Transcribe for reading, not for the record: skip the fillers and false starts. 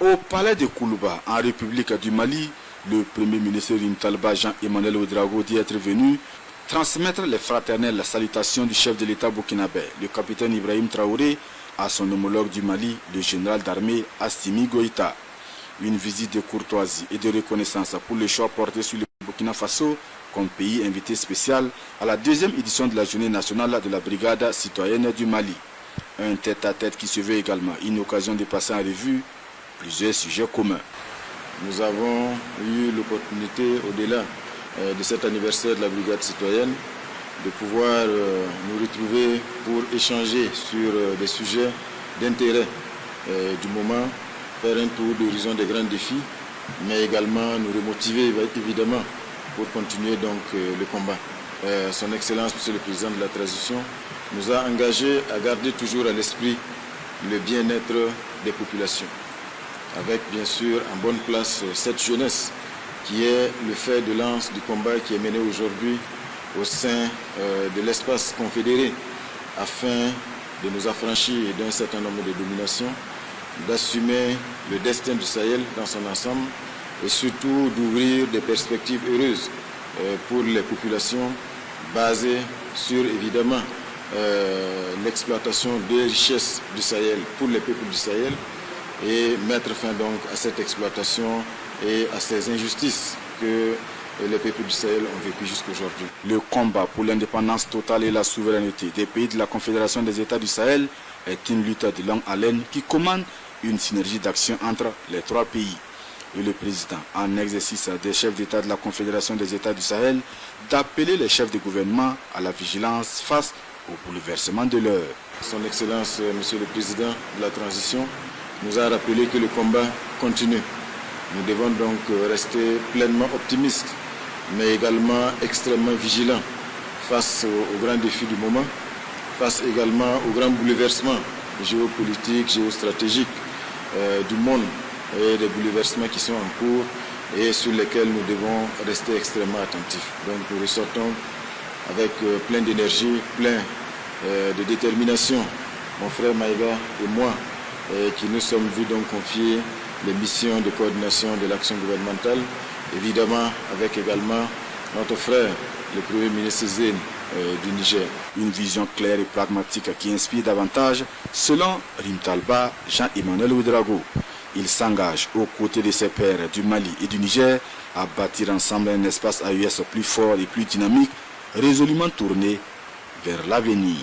Au palais de Koulouba, en République du Mali, le Premier ministre Rim Talba Jean-Emmanuel Ouedraogo dit être venu transmettre les fraternelles salutations du chef de l'État burkinabé, le capitaine Ibrahim Traoré, à son homologue du Mali, le général d'armée Assimi Goïta. Une visite de courtoisie et de reconnaissance pour le choix porté sur le Burkina Faso comme pays invité spécial à la deuxième édition de la journée nationale de la brigade citoyenne du Mali. Un tête-à-tête qui se veut également une occasion de passer en revue plusieurs sujets communs. Nous avons eu l'opportunité, au-delà de cet anniversaire de la brigade citoyenne, de pouvoir nous retrouver pour échanger sur des sujets d'intérêt du moment, faire un tour d'horizon des grands défis, mais également nous remotiver évidemment pour continuer donc le combat. Son Excellence, Monsieur le Président de la Transition, nous a engagés à garder toujours à l'esprit le bien-être des populations, avec bien sûr en bonne place cette jeunesse qui est le fer de lance du combat qui est mené aujourd'hui au sein de l'espace confédéré afin de nous affranchir d'un certain nombre de dominations, d'assumer le destin du Sahel dans son ensemble et surtout d'ouvrir des perspectives heureuses pour les populations basées sur évidemment l'exploitation des richesses du Sahel pour les peuples du Sahel et mettre fin donc à cette exploitation et à ces injustices que les peuples du Sahel ont vécu jusqu'aujourd'hui. Le combat pour l'indépendance totale et la souveraineté des pays de la Confédération des États du Sahel est une lutte de longue haleine qui commande une synergie d'action entre les trois pays. Et le président, en exercice des chefs d'État de la Confédération des États du Sahel, d'appeler les chefs de gouvernement à la vigilance face au bouleversement de l'heure. Son Excellence, Monsieur le Président de la Transition, nous a rappelé que le combat continue. Nous devons donc rester pleinement optimistes, mais également extrêmement vigilants face aux grands défis du moment, face également aux grands bouleversements géopolitiques, géostratégiques du monde et des bouleversements qui sont en cours et sur lesquels nous devons rester extrêmement attentifs. Donc nous ressortons avec plein d'énergie, plein de détermination, mon frère Maïga et moi, qui nous sommes vus donc confier les missions de coordination de l'action gouvernementale, évidemment avec également notre frère, le Premier ministre Zéne du Niger. Une vision claire et pragmatique qui inspire davantage, selon Rim Talba Jean-Emmanuel Ouedraogo. Il s'engage aux côtés de ses pairs du Mali et du Niger à bâtir ensemble un espace AES plus fort et plus dynamique, résolument tourné vers l'avenir.